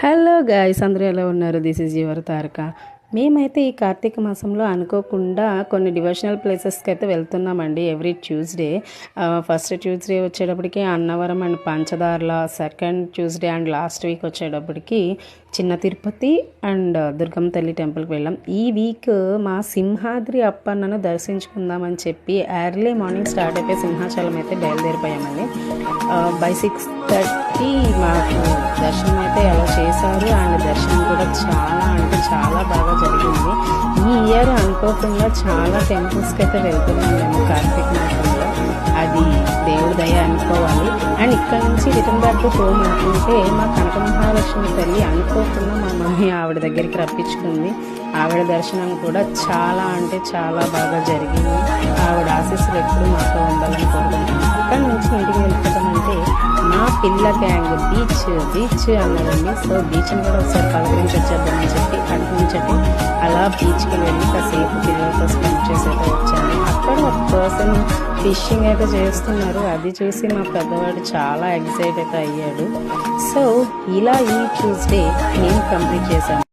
Hello guys, అందరూ ఎలా ఉన్నారు? దిస్ ఈజ్ యువర్ తారక. మేమైతే ఈ కార్తీక మాసంలో అనుకోకుండా కొన్ని డివోషనల్ ప్లేసెస్కి అయితే వెళ్తున్నామండి. Every Tuesday. ఫస్ట్ ట్యూస్డే వచ్చేటప్పటికి Annavaram and Panchadarla, second Tuesday and last week వచ్చేటప్పటికి చిన్న తిరుపతి అండ్ దుర్గమ్మ తల్లి టెంపుల్కి వెళ్ళాం. ఈ వీక్ మా సింహాద్రి అప్పన్నను దర్శించుకుందామని చెప్పి ఎర్లీ మార్నింగ్ స్టార్ట్ అయిపోయి సింహాచలం అయితే బయలుదేరిపోయామండి. బై 6:30 మాకు దర్శనం అయితే అలా చేశారు. అండ్ దర్శనం కూడా చాలా బాగా జరిగింది. ఈ ఇయర్ అనుకోకుండా చాలా టెంపుల్స్కి అయితే వెళ్తున్నాం మేము కార్తీక మాసంలో. అది దేవుడి దయ అనుకోవాలి. అండ్ ఇక్కడ నుంచి రిటర్న్ బ్యాక్ టు హోమ్ అనుకుంటే మా కనక మహాలక్ష్మి తల్లి అనుకోకుండా మా మమ్మీ ఆవిడ దగ్గరికి రప్పించుకుంది. ఆవిడ దర్శనం కూడా చాలా బాగా జరిగింది. ఆవిడ ఆశీస్సులు ఎప్పుడు మాతో ఉండాలని కోరుకుంటున్నాం. అక్కడి నుంచి ఇంటికి వెళ్ళిపోతామంటే మా పిల్ల గ్యాంగ్ బీచ్ అన్నదండి. సో బీచ్ని కూడా ఒకసారి పలకరించి వచ్చేద్దామని చెప్పి అటు నుంచి అలా బీచ్కి వెళ్ళి కాసేపు పిల్లలతో స్పెండ్ చేసి వచ్చాను. అక్కడ ఒక పర్సన్ ఫిషింగ్ అయితే చేస్తున్నారు. అది చూసి మా పెద్దవాడు చాలా ఎక్సైట్ అయితే అయ్యాడు. సో ఇలా ఈ ట్యూస్డే నేను కంప్లీట్ చేశాను.